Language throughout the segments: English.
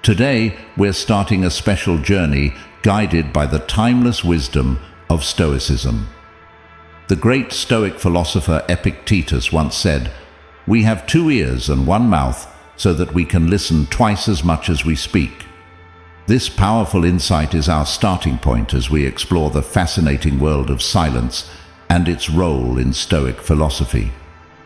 Today, we're starting a special journey guided by the timeless wisdom of Stoicism. The great Stoic philosopher Epictetus once said, "We have 2 ears and 1 mouth so that we can listen twice as much as we speak." This powerful insight is our starting point as we explore the fascinating world of silence and its role in Stoic philosophy.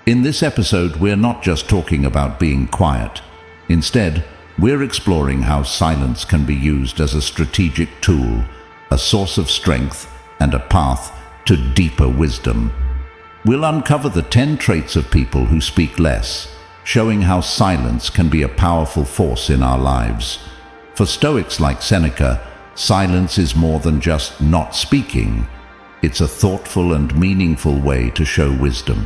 In this episode, we're not just talking about being quiet. Instead, we're exploring how silence can be used as a strategic tool, a source of strength, and a path to deeper wisdom. We'll uncover the 10 traits of people who speak less, showing how silence can be a powerful force in our lives. For Stoics like Seneca, silence is more than just not speaking. It's a thoughtful and meaningful way to show wisdom.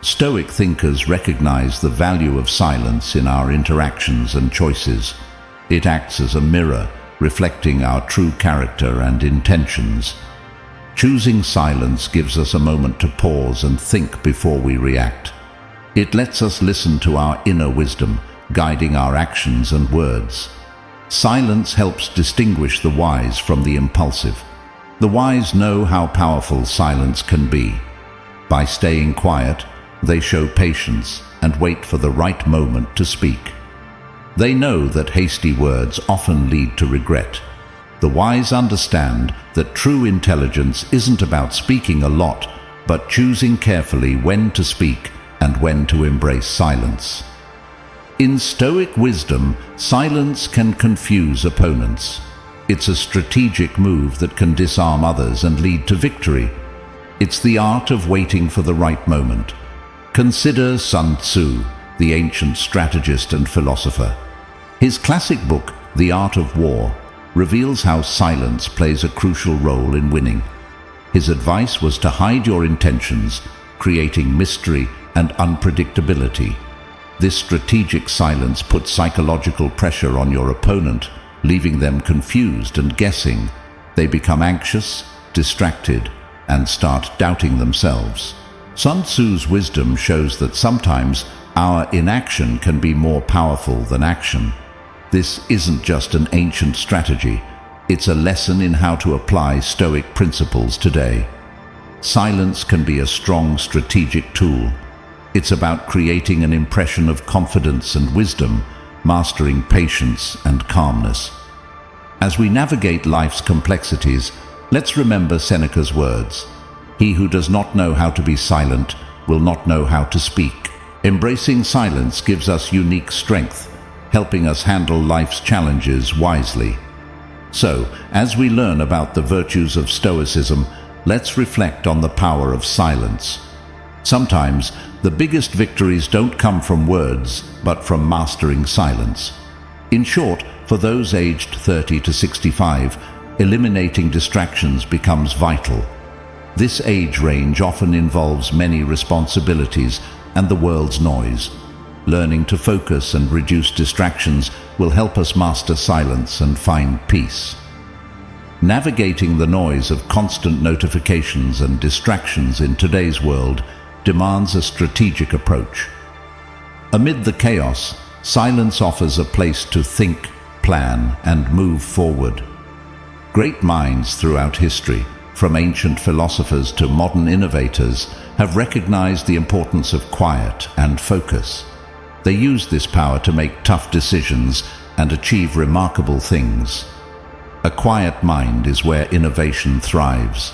Stoic thinkers recognize the value of silence in our interactions and choices. It acts as a mirror, reflecting our true character and intentions. Choosing silence gives us a moment to pause and think before we react. It lets us listen to our inner wisdom, guiding our actions and words. Silence helps distinguish the wise from the impulsive. The wise know how powerful silence can be. By staying quiet, they show patience and wait for the right moment to speak. They know that hasty words often lead to regret. The wise understand that true intelligence isn't about speaking a lot, but choosing carefully when to speak and when to embrace silence. In Stoic wisdom, silence can confuse opponents. It's a strategic move that can disarm others and lead to victory. It's the art of waiting for the right moment. Consider Sun Tzu, the ancient strategist and philosopher. His classic book, The Art of War, reveals how silence plays a crucial role in winning. His advice was to hide your intentions, creating mystery and unpredictability. This strategic silence puts psychological pressure on your opponent, leaving them confused and guessing. They become anxious, distracted, and start doubting themselves. Sun Tzu's wisdom shows that sometimes our inaction can be more powerful than action. This isn't just an ancient strategy, it's a lesson in how to apply Stoic principles today. Silence can be a strong strategic tool. It's about creating an impression of confidence and wisdom, mastering patience and calmness. As we navigate life's complexities, let's remember Seneca's words. He who does not know how to be silent will not know how to speak. Embracing silence gives us unique strength, helping us handle life's challenges wisely. So, as we learn about the virtues of Stoicism, let's reflect on the power of silence. Sometimes, the biggest victories don't come from words, but from mastering silence. In short, for those aged 30 to 65, eliminating distractions becomes vital. This age range often involves many responsibilities and the world's noise. Learning to focus and reduce distractions will help us master silence and find peace. Navigating the noise of constant notifications and distractions in today's world demands a strategic approach. Amid the chaos, silence offers a place to think, plan, and move forward. Great minds throughout history, from ancient philosophers to modern innovators, have recognized the importance of quiet and focus. They use this power to make tough decisions and achieve remarkable things. A quiet mind is where innovation thrives.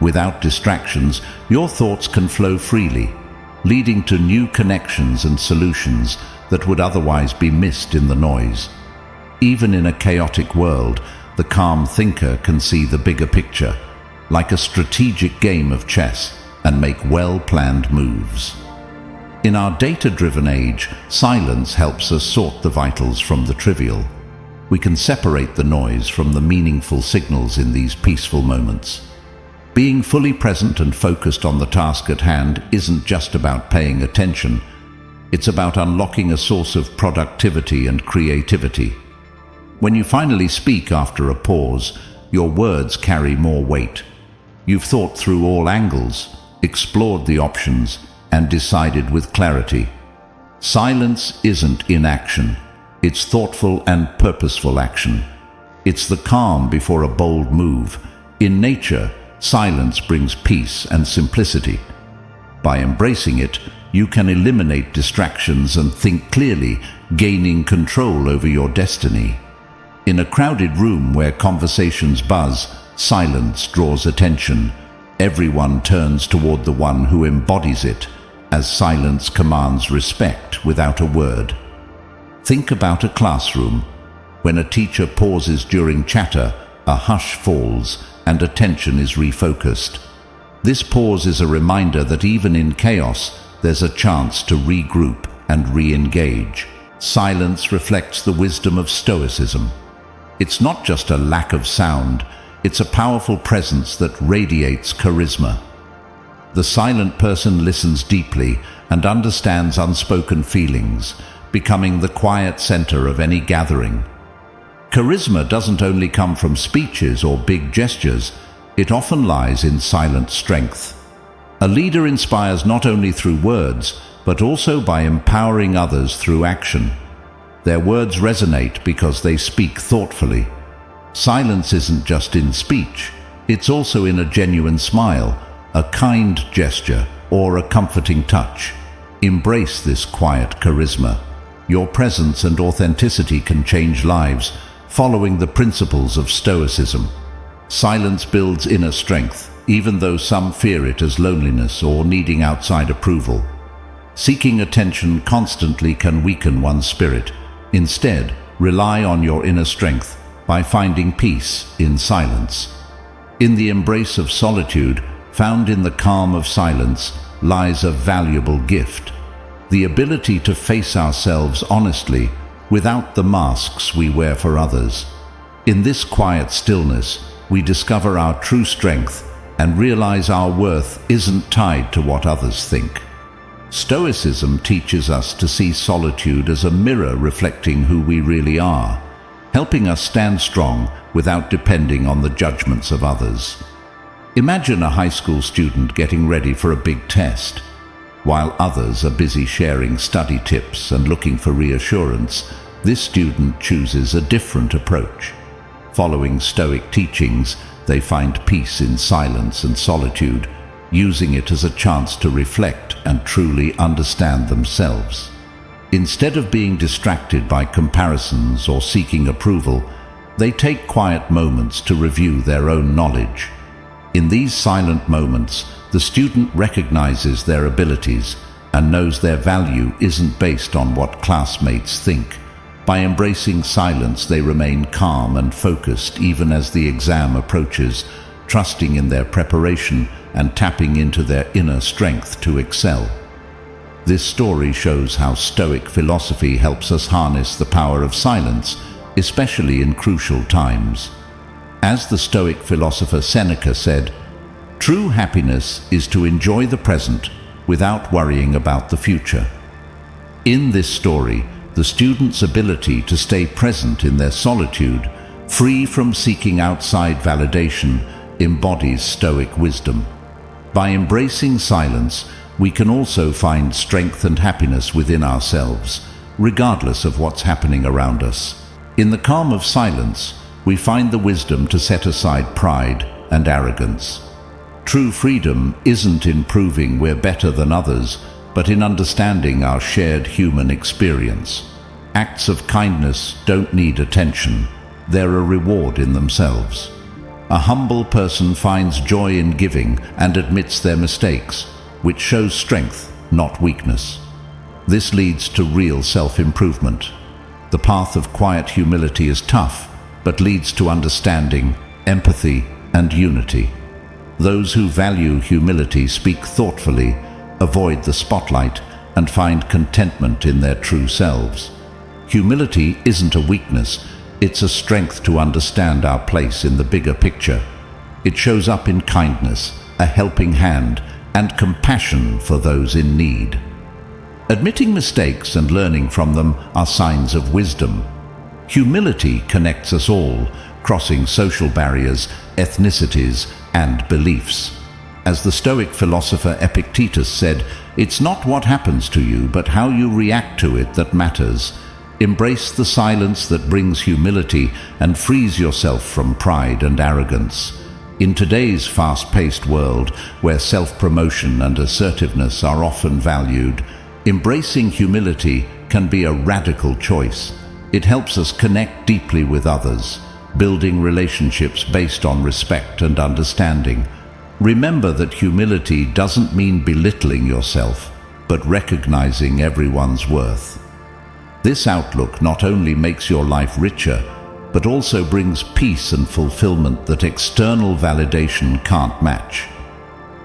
Without distractions, your thoughts can flow freely, leading to new connections and solutions that would otherwise be missed in the noise. Even in a chaotic world, the calm thinker can see the bigger picture, like a strategic game of chess, and make well-planned moves. In our data-driven age, silence helps us sort the vitals from the trivial. We can separate the noise from the meaningful signals in these peaceful moments. Being fully present and focused on the task at hand isn't just about paying attention. It's about unlocking a source of productivity and creativity. When you finally speak after a pause, your words carry more weight. You've thought through all angles, explored the options, and decided with clarity. Silence isn't inaction. It's thoughtful and purposeful action. It's the calm before a bold move. In nature, silence brings peace and simplicity. By embracing it, you can eliminate distractions and think clearly, gaining control over your destiny. In a crowded room where conversations buzz, silence draws attention. Everyone turns toward the one who embodies it, as silence commands respect without a word. Think about a classroom. When a teacher pauses during chatter, a hush falls and attention is refocused. This pause is a reminder that even in chaos, there's a chance to regroup and re-engage. Silence reflects the wisdom of Stoicism. It's not just a lack of sound, it's a powerful presence that radiates charisma. The silent person listens deeply and understands unspoken feelings, becoming the quiet center of any gathering. Charisma doesn't only come from speeches or big gestures, it often lies in silent strength. A leader inspires not only through words, but also by empowering others through action. Their words resonate because they speak thoughtfully. Silence isn't just in speech, it's also in a genuine smile, a kind gesture, or a comforting touch. Embrace this quiet charisma. Your presence and authenticity can change lives, following the principles of Stoicism. Silence builds inner strength, even though some fear it as loneliness or needing outside approval. Seeking attention constantly can weaken one's spirit. Instead, rely on your inner strength by finding peace in silence. In the embrace of solitude, found in the calm of silence, lies a valuable gift. The ability to face ourselves honestly, without the masks we wear for others. In this quiet stillness, we discover our true strength and realize our worth isn't tied to what others think. Stoicism teaches us to see solitude as a mirror reflecting who we really are, helping us stand strong without depending on the judgments of others. Imagine a high school student getting ready for a big test. While others are busy sharing study tips and looking for reassurance, this student chooses a different approach. Following Stoic teachings, they find peace in silence and solitude, using it as a chance to reflect and truly understand themselves. Instead of being distracted by comparisons or seeking approval, they take quiet moments to review their own knowledge. In these silent moments, the student recognizes their abilities and knows their value isn't based on what classmates think. By embracing silence, they remain calm and focused even as the exam approaches, trusting in their preparation and tapping into their inner strength to excel. This story shows how Stoic philosophy helps us harness the power of silence, especially in crucial times. As the Stoic philosopher Seneca said, "True happiness is to enjoy the present without worrying about the future." In this story, the student's ability to stay present in their solitude, free from seeking outside validation, embodies Stoic wisdom. By embracing silence, we can also find strength and happiness within ourselves, regardless of what's happening around us. In the calm of silence, we find the wisdom to set aside pride and arrogance. True freedom isn't in proving we're better than others, but in understanding our shared human experience. Acts of kindness don't need attention, they're a reward in themselves. A humble person finds joy in giving and admits their mistakes, which shows strength, not weakness. This leads to real self-improvement. The path of quiet humility is tough, but leads to understanding, empathy, and unity. Those who value humility speak thoughtfully, avoid the spotlight, and find contentment in their true selves. Humility isn't a weakness, it's a strength to understand our place in the bigger picture. It shows up in kindness, a helping hand, and compassion for those in need. Admitting mistakes and learning from them are signs of wisdom. Humility connects us all, crossing social barriers, ethnicities, and beliefs. As the Stoic philosopher Epictetus said, "It's not what happens to you, but how you react to it that matters." Embrace the silence that brings humility and frees yourself from pride and arrogance. In today's fast-paced world, where self-promotion and assertiveness are often valued, embracing humility can be a radical choice. It helps us connect deeply with others, building relationships based on respect and understanding. Remember that humility doesn't mean belittling yourself, but recognizing everyone's worth. This outlook not only makes your life richer, but also brings peace and fulfillment that external validation can't match.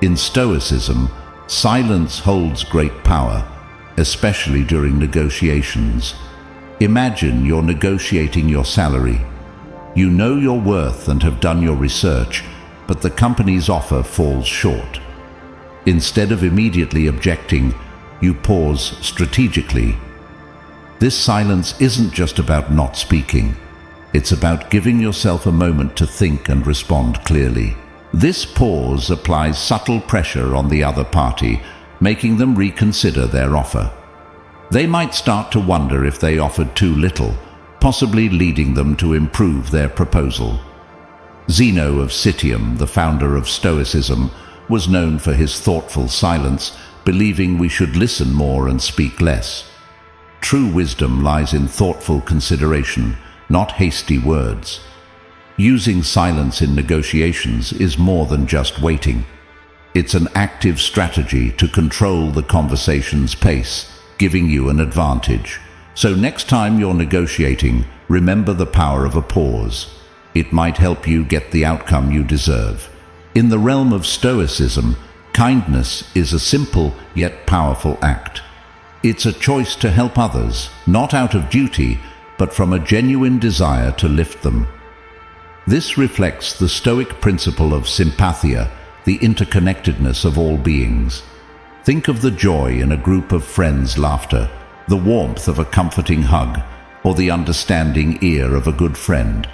In Stoicism, silence holds great power, especially during negotiations. Imagine you're negotiating your salary. You know your worth and have done your research, but the company's offer falls short. Instead of immediately objecting, you pause strategically. This silence isn't just about not speaking. It's about giving yourself a moment to think and respond clearly. This pause applies subtle pressure on the other party, making them reconsider their offer. They might start to wonder if they offered too little, possibly leading them to improve their proposal. Zeno of Citium, the founder of Stoicism, was known for his thoughtful silence, believing we should listen more and speak less. True wisdom lies in thoughtful consideration, not hasty words. Using silence in negotiations is more than just waiting. It's an active strategy to control the conversation's pace, giving you an advantage. So next time you're negotiating, remember the power of a pause. It might help you get the outcome you deserve. In the realm of Stoicism, kindness is a simple yet powerful act. It's a choice to help others, not out of duty, but from a genuine desire to lift them. This reflects the Stoic principle of sympathia, the interconnectedness of all beings. Think of the joy in a group of friends' laughter, the warmth of a comforting hug, or the understanding ear of a good friend.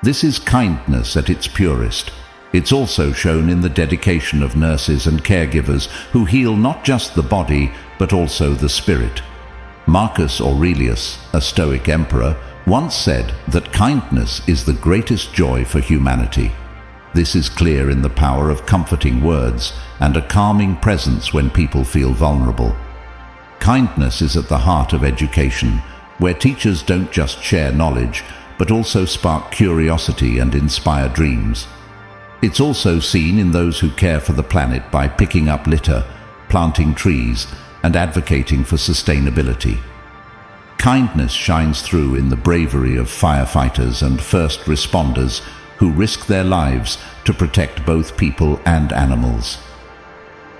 This is kindness at its purest. It's also shown in the dedication of nurses and caregivers who heal not just the body, but also the spirit. Marcus Aurelius, a Stoic emperor, once said that kindness is the greatest joy for humanity. This is clear in the power of comforting words and a calming presence when people feel vulnerable. Kindness is at the heart of education, where teachers don't just share knowledge, but also spark curiosity and inspire dreams. It's also seen in those who care for the planet by picking up litter, planting trees, and advocating for sustainability. Kindness shines through in the bravery of firefighters and first responders who risk their lives to protect both people and animals.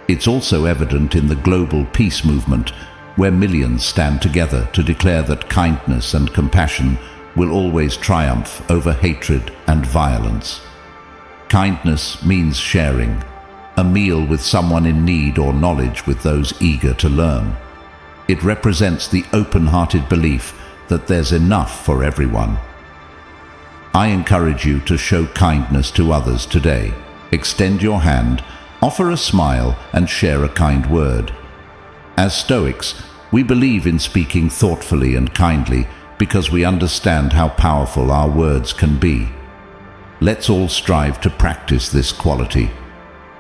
It's also evident in the global peace movement, where millions stand together to declare that kindness and compassion will always triumph over hatred and violence. Kindness means sharing, a meal with someone in need or knowledge with those eager to learn. It represents the open-hearted belief that there's enough for everyone. I encourage you to show kindness to others today. Extend your hand, offer a smile, and share a kind word. As Stoics, we believe in speaking thoughtfully and kindly because we understand how powerful our words can be. Let's all strive to practice this quality.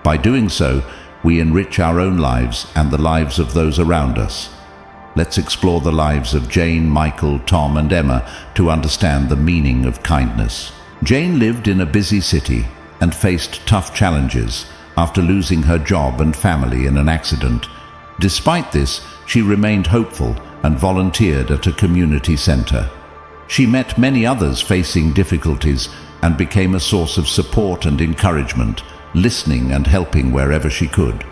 By doing so, we enrich our own lives and the lives of those around us. Let's explore the lives of Jane, Michael, Tom, and Emma to understand the meaning of kindness. Jane lived in a busy city and faced tough challenges after losing her job and family in an accident. Despite this, she remained hopeful and volunteered at a community center. She met many others facing difficulties and became a source of support and encouragement, listening and helping wherever she could.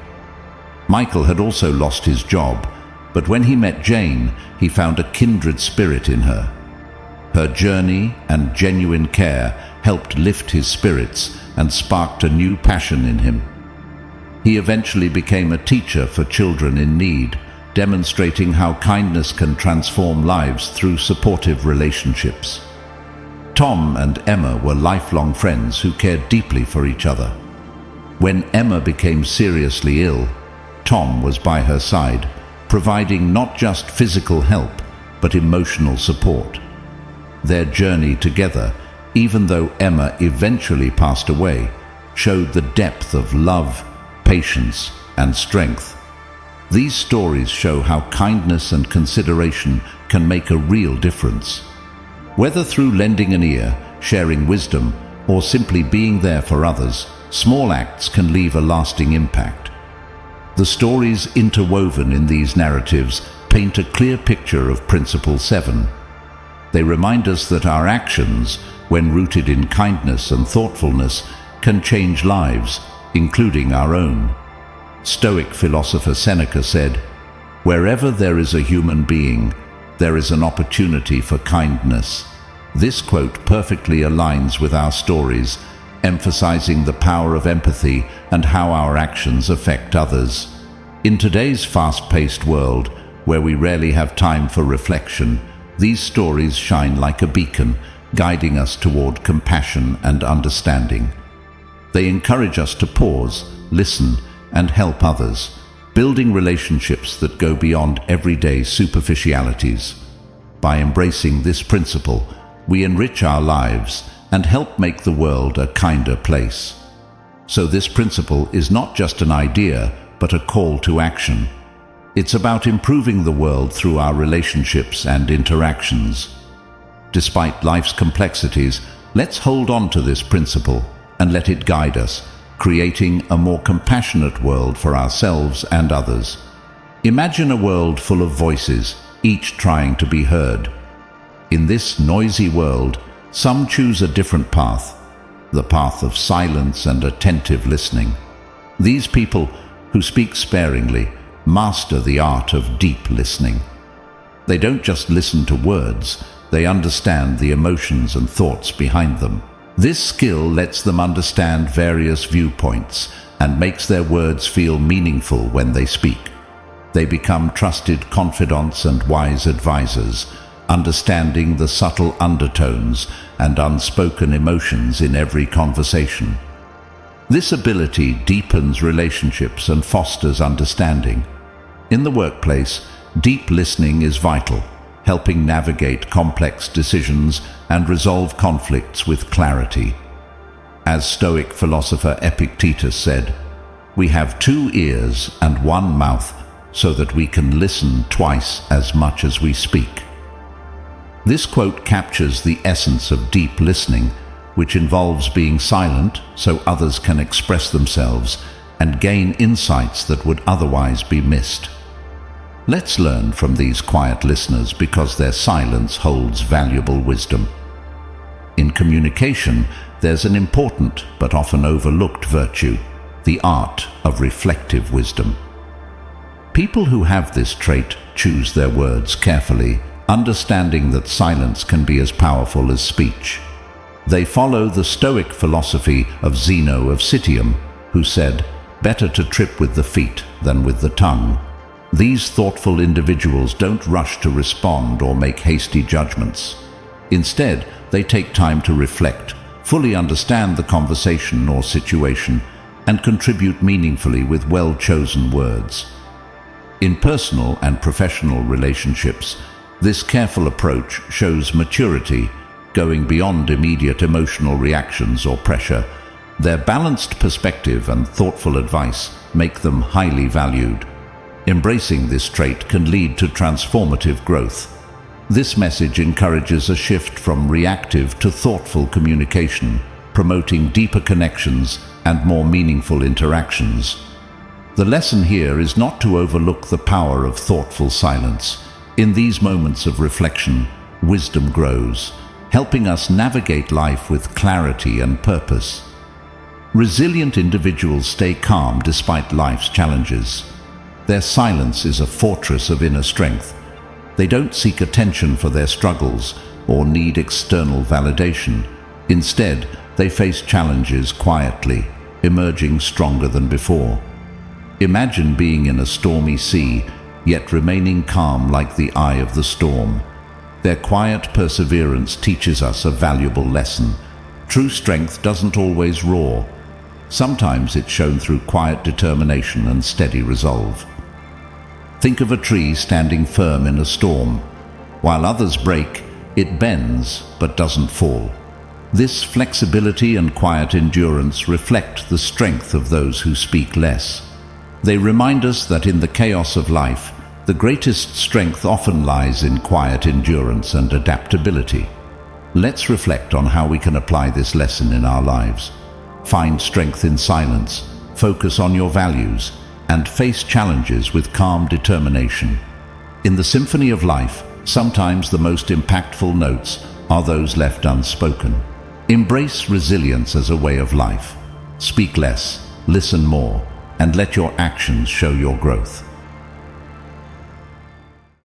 Michael had also lost his job, but when he met Jane, he found a kindred spirit in her. Her journey and genuine care helped lift his spirits and sparked a new passion in him. He eventually became a teacher for children in need, demonstrating how kindness can transform lives through supportive relationships. Tom and Emma were lifelong friends who cared deeply for each other. When Emma became seriously ill, Tom was by her side, providing not just physical help, but emotional support. Their journey together, even though Emma eventually passed away, showed the depth of love, patience, and strength. These stories show how kindness and consideration can make a real difference. Whether through lending an ear, sharing wisdom, or simply being there for others, small acts can leave a lasting impact. The stories interwoven in these narratives paint a clear picture of Principle 7. They remind us that our actions, when rooted in kindness and thoughtfulness, can change lives, including our own. Stoic philosopher Seneca said, "Wherever there is a human being, there is an opportunity for kindness." This quote perfectly aligns with our stories, emphasizing the power of empathy and how our actions affect others. In today's fast-paced world, where we rarely have time for reflection, these stories shine like a beacon, guiding us toward compassion and understanding. They encourage us to pause, listen, and help others, building relationships that go beyond everyday superficialities. By embracing this principle, we enrich our lives and help make the world a kinder place. So this principle is not just an idea, but a call to action. It's about improving the world through our relationships and interactions. Despite life's complexities, let's hold on to this principle and let it guide us, creating a more compassionate world for ourselves and others. Imagine a world full of voices, each trying to be heard. In this noisy world, some choose a different path, the path of silence and attentive listening. These people, who speak sparingly, master the art of deep listening. They don't just listen to words, they understand the emotions and thoughts behind them. This skill lets them understand various viewpoints and makes their words feel meaningful when they speak. They become trusted confidants and wise advisors, understanding the subtle undertones and unspoken emotions in every conversation. This ability deepens relationships and fosters understanding. In the workplace, deep listening is vital, helping navigate complex decisions and resolve conflicts with clarity. As Stoic philosopher Epictetus said, "We have 2 ears and 1 mouth, so that we can listen twice as much as we speak." This quote captures the essence of deep listening, which involves being silent so others can express themselves and gain insights that would otherwise be missed. Let's learn from these quiet listeners because their silence holds valuable wisdom. In communication, there's an important but often overlooked virtue, the art of reflective wisdom. People who have this trait choose their words carefully, understanding that silence can be as powerful as speech. They follow the Stoic philosophy of Zeno of Citium, who said, "Better to trip with the feet than with the tongue." These thoughtful individuals don't rush to respond or make hasty judgments. Instead, they take time to reflect, fully understand the conversation or situation, and contribute meaningfully with well-chosen words. In personal and professional relationships, this careful approach shows maturity, going beyond immediate emotional reactions or pressure. Their balanced perspective and thoughtful advice make them highly valued. Embracing this trait can lead to transformative growth. This message encourages a shift from reactive to thoughtful communication, promoting deeper connections and more meaningful interactions. The lesson here is not to overlook the power of thoughtful silence. In these moments of reflection, wisdom grows, helping us navigate life with clarity and purpose. Resilient individuals stay calm despite life's challenges. Their silence is a fortress of inner strength. They don't seek attention for their struggles or need external validation. Instead, they face challenges quietly, emerging stronger than before. Imagine being in a stormy sea, yet remaining calm like the eye of the storm. Their quiet perseverance teaches us a valuable lesson. True strength doesn't always roar. Sometimes it's shown through quiet determination and steady resolve. Think of a tree standing firm in a storm. While others break, it bends but doesn't fall. This flexibility and quiet endurance reflect the strength of those who speak less. They remind us that in the chaos of life, the greatest strength often lies in quiet endurance and adaptability. Let's reflect on how we can apply this lesson in our lives. Find strength in silence, focus on your values, and face challenges with calm determination. In the symphony of life, sometimes the most impactful notes are those left unspoken. Embrace resilience as a way of life. Speak less, listen more, and let your actions show your growth.